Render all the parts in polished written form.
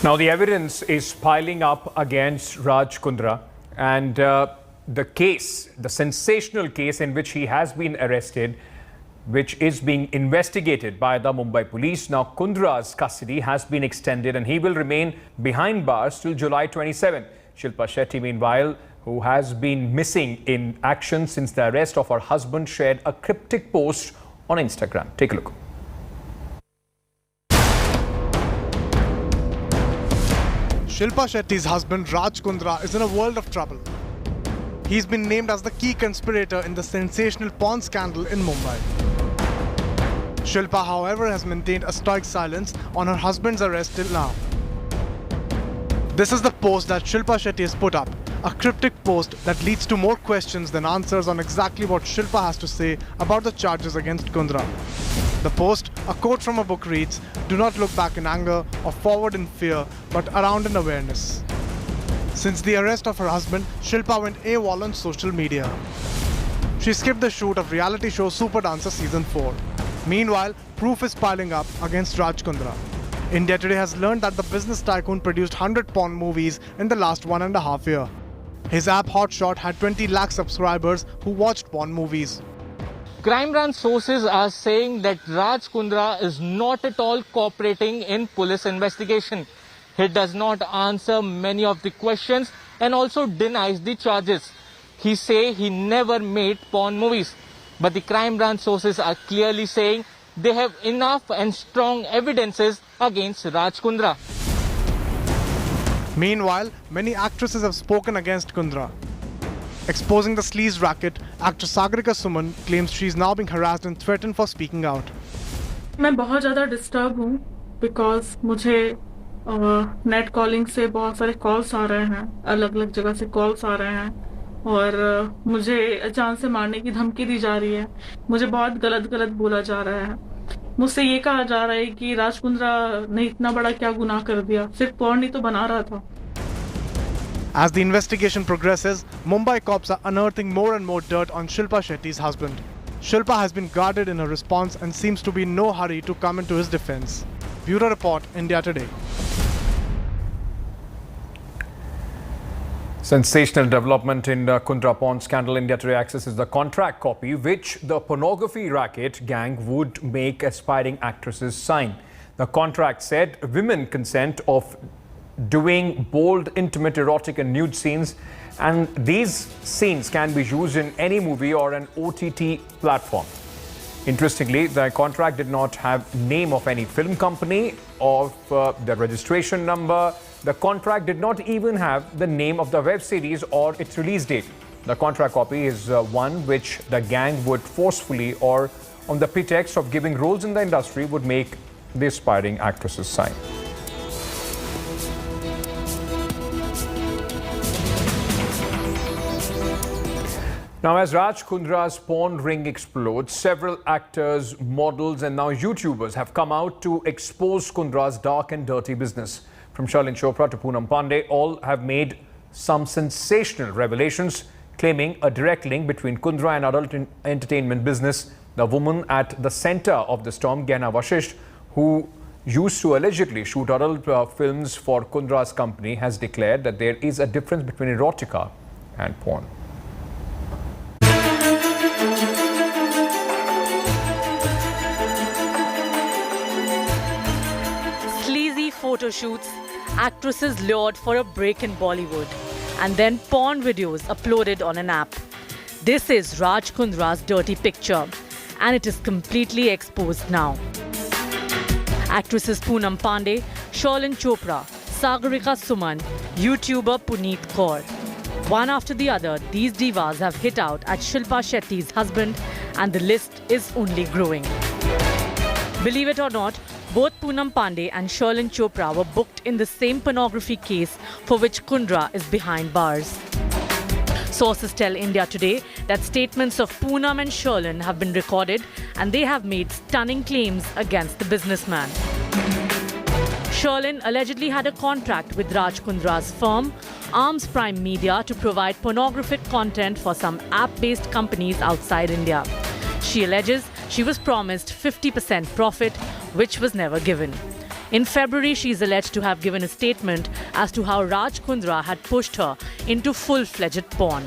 Now, the evidence is piling up against Raj Kundra, and the case, the sensational case in which he has been arrested, which is being investigated by the Mumbai police. Now, Kundra's custody has been extended and he will remain behind bars till July 27. Shilpa Shetty, meanwhile, who has been missing in action since the arrest of her husband, shared a cryptic post on Instagram. Take a look. Shilpa Shetty's husband Raj Kundra is in a world of trouble. He's been named as the key conspirator in the sensational porn scandal in Mumbai. Shilpa, however, has maintained a stoic silence on her husband's arrest till now. This is the post that Shilpa Shetty has put up, a cryptic post that leads to more questions than answers on exactly what Shilpa has to say about the charges against Kundra. The post, a quote from a book, reads, "Do not look back in anger or forward in fear, but around in awareness." Since the arrest of her husband, Shilpa went AWOL on social media. She skipped the shoot of reality show Super Dancer Season 4. Meanwhile, proof is piling up against Raj Kundra. India Today has learned that the business tycoon produced 100 porn movies in the last 1.5 years. His app Hotshot had 20 lakh subscribers who watched porn movies. Crime branch sources are saying that Raj Kundra is not at all cooperating in police investigation. He does not answer many of the questions and also denies the charges. He say he never made porn movies. But the crime branch sources are clearly saying they have enough and strong evidences against Raj Kundra. Meanwhile, many actresses have spoken against Kundra. Exposing the sleaze racket, actress Sagarika Suman claims she is now being harassed and threatened for speaking out. मैं बहुत ज़्यादा disturb हूँ because मुझे net calling से बहुत सारे calls आ रहे हैं, अलग अलग जगह से कॉल्स आ रहे हैं और मुझे जान से मारने की धमकी दी जा रही है. मुझे बहुत गलत बोला जा रहा है. मुझसे ये कहा जा रहा है कि राज कुंद्रा ने इतना बड़ा क्या गुनाह कर दिया, सिर्फ porn ही तो बना रहा था. As the investigation progresses, Mumbai cops are unearthing more and more dirt on Shilpa Shetty's husband. Shilpa has been guarded in her response and seems to be in no hurry to come into his defense. Bureau Report, India Today. Sensational development in the Kundra porn scandal. India Today accesses the contract copy which the pornography racket gang would make aspiring actresses sign. The contract said women consent of doing bold, intimate, erotic and nude scenes, and these scenes can be used in any movie or an OTT platform. Interestingly, the contract did not have name of any film company or the registration number. The contract did not even have the name of the web series or its release date. The contract copy is one which the gang would forcefully or on the pretext of giving roles in the industry would make the aspiring actresses sign. Now, as Raj Kundra's porn ring explodes, several actors, models and now YouTubers have come out to expose Kundra's dark and dirty business. From Shalin Chopra to Poonam Pandey, all have made some sensational revelations claiming a direct link between Kundra and adult entertainment business. The woman at the center of the storm, Gehna Vashisht, who used to allegedly shoot adult films for Kundra's company, has declared that there is a difference between erotica and porn. Sleazy photo shoots, actresses lured for a break in Bollywood, and then porn videos uploaded on an app. This is Raj Kundra's dirty picture, and it is completely exposed now. Actresses Poonam Pandey, Shalin Chopra, Sagarika Suman, YouTuber Puneet Kaur. One after the other, these divas have hit out at Shilpa Shetty's husband, and the list is only growing. Believe it or not, both Poonam Pandey and Shalin Chopra were booked in the same pornography case for which Kundra is behind bars. Sources tell India Today that statements of Poonam and Shalin have been recorded and they have made stunning claims against the businessman. Shalin allegedly had a contract with Raj Kundra's firm, Arms Prime Media, to provide pornographic content for some app-based companies outside India. She alleges she was promised 50% profit, which was never given. In February, she is alleged to have given a statement as to how Raj Kundra had pushed her into full-fledged porn.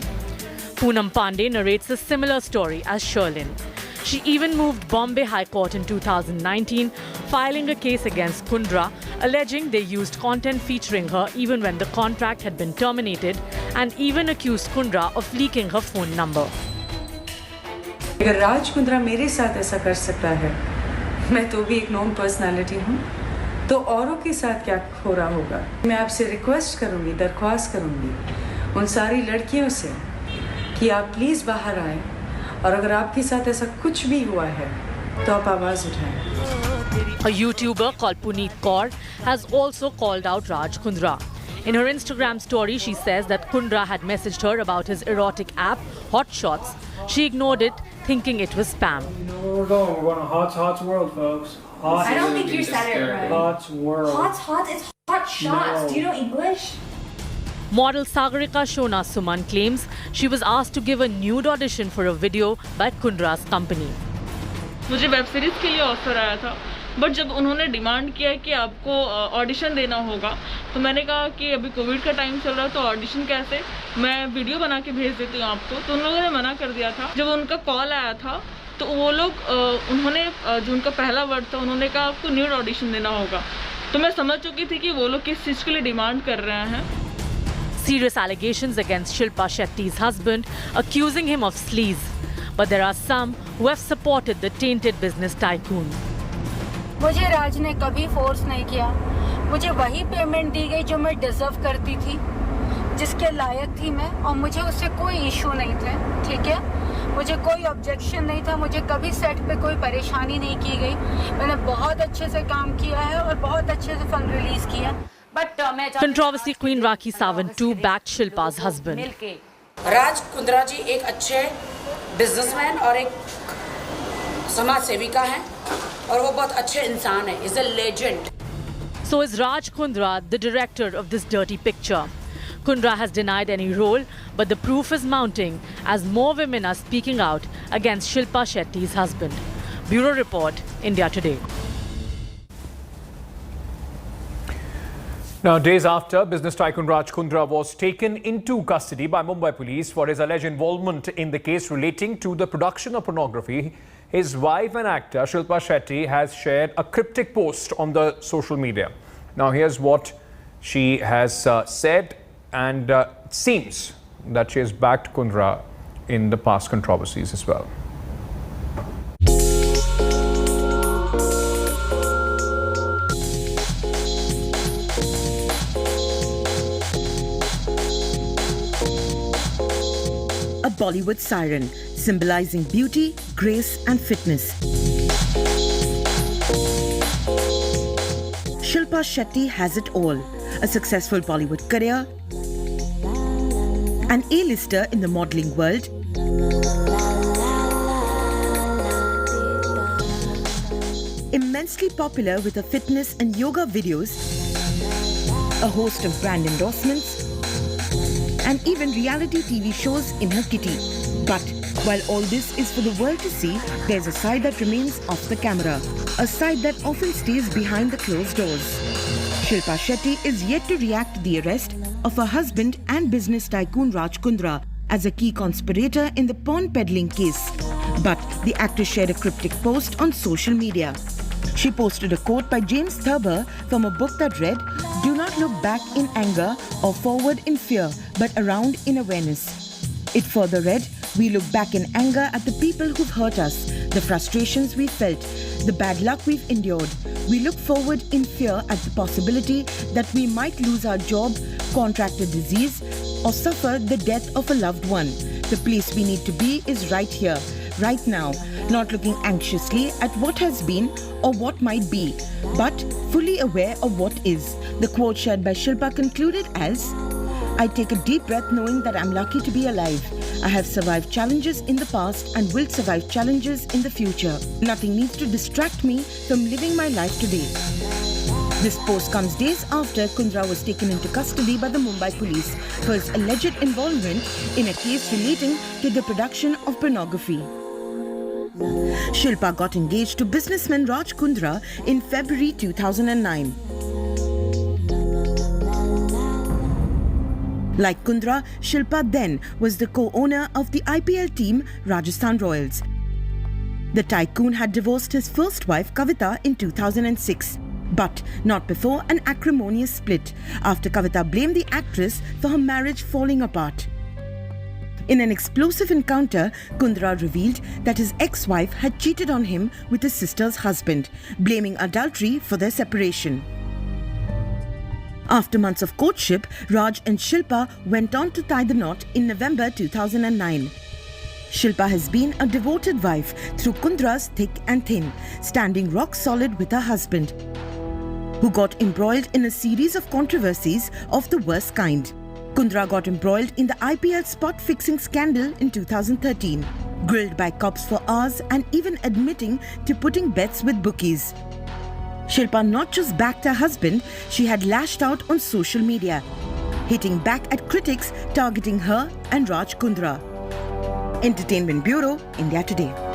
Poonam Pandey narrates a similar story as Sherlyn. She even moved Bombay High Court in 2019, filing a case against Kundra, alleging they used content featuring her even when the contract had been terminated, and even accused Kundra of leaking her phone number. अगर राज कुंद्रा मेरे साथ ऐसा कर सकता है, मैं तो भी एक नॉन पर्सनालिटी हूँ, तो औरों के साथ क्या हो रहा होगा? मैं आपसे रिक्वेस्ट करूँगी, दरख्वास्त करूँगी उन सारी लड़कियों से कि आप प्लीज़ बाहर आएं, और अगर आपके साथ ऐसा कुछ भी हुआ है तो आप आवाज़ उठाएं। A YouTuber called Puneet Kaur has also called out Raj Kundra. In her Instagram story, she says that Kundra had messaged her about his erotic app, Hot Shots. She ignored it, thinking it was spam. You know where we're going. We're going to Hot's world, folks. Hot. I don't think you said it right. Hot's world. Hot, it's hot shots. No. Do you know English? Model Sagarika Shona Suman claims she was asked to give a nude audition for a video by Kundra's company. मुझे web series के लिए offer आया था, but जब उन्होंने demand किया कि आपको ऑडिशन देना होगा, तो मैंने कहा कि अभी कोविड का टाइम चल रहा है, तो ऑडिशन कैसे, मैं वीडियो बना के भेज देती हूँ आपको। तो उन लोगों ने मना कर दिया था। जब उनका कॉल आया था तो वो लोग उन्होंने जो उनका पहला वर्ड था, उन्होंने कहा आपको न्यूड ऑडिशन देना होगा। तो मैं समझ चुकी थी कि वो लोग किस चीज़ के लिए डिमांड कर रहे हैं। Serious allegations against Shilpa Shetty's husband, accusing him of sleaze. But there are some who have supported the tainted business tycoon. मुझे राज ने कभी फोर्स नहीं किया। मुझे वही पेमेंट दी गई जो मैं डिजर्व करती थी, जिसके लायक थी मैं, और मुझे उससे कोई इशू नहीं थे। ठीक है, मुझे कोई ऑब्जेक्शन नहीं था। मुझे कभी सेट पे कोई परेशानी नहीं की गई। मैंने बहुत अच्छे से काम किया है और बहुत अच्छे से फंड रिलीज किया। Controversy queen Rakhi Sawant too backed Shilpa's husband. Raj Kundra जी एक अच्छे बिजनेसमैन और एक समाज सेविका हैं, और वो बहुत अच्छे इंसान हैं। Is a legend. So is Raj Kundra the director of this dirty picture? Kundra has denied any role, but the proof is mounting as more women are speaking out against Shilpa Shetty's husband. Bureau Report, India Today. Now, days after business tycoon Raj Kundra was taken into custody by Mumbai police for his alleged involvement in the case relating to the production of pornography, his wife and actor Shilpa Shetty has shared a cryptic post on the social media. Now, here's what she has said, and it seems that she has backed Kundra in the past controversies as well. A Bollywood siren, symbolizing beauty, grace and fitness. Shilpa Shetty has it all. A successful Bollywood career, an A-lister in the modelling world, immensely popular with her fitness and yoga videos, a host of brand endorsements, and even reality TV shows in her kitty. But while all this is for the world to see, there's a side that remains off the camera, a side that often stays behind the closed doors. Shilpa Shetty is yet to react to the arrest of her husband and business tycoon Raj Kundra as a key conspirator in the porn peddling case. But the actress shared a cryptic post on social media. She posted a quote by James Thurber from a book that read, "Do not look back in anger or forward in fear, but around in awareness." It further read, "We look back in anger at the people who've hurt us, the frustrations we felt, the bad luck we've endured. We look forward in fear at the possibility that we might lose our job, contract a disease, or suffer the death of a loved one. The place we need to be is right here, right now, not looking anxiously at what has been or what might be, but fully aware of what is." The quote shared by Shilpa concluded as, "I take a deep breath knowing that I'm lucky to be alive. I have survived challenges in the past and will survive challenges in the future. Nothing needs to distract me from living my life today." This post comes days after Kundra was taken into custody by the Mumbai police for his alleged involvement in a case relating to the production of pornography. Shilpa got engaged to businessman Raj Kundra in February 2009. Like Kundra, Shilpa then was the co-owner of the IPL team Rajasthan Royals. The tycoon had divorced his first wife Kavita in 2006, but not before an acrimonious split after Kavita blamed the actress for her marriage falling apart. In an explosive encounter, Kundra revealed that his ex-wife had cheated on him with his sister's husband, blaming adultery for their separation. After months of courtship, Raj and Shilpa went on to tie the knot in November 2009. Shilpa has been a devoted wife through Kundra's thick and thin, standing rock solid with her husband, who got embroiled in a series of controversies of the worst kind. Kundra got embroiled in the IPL spot-fixing scandal in 2013, grilled by cops for hours and even admitting to putting bets with bookies. Shilpa not just backed her husband, she had lashed out on social media, hitting back at critics targeting her and Raj Kundra. Entertainment Bureau, India Today.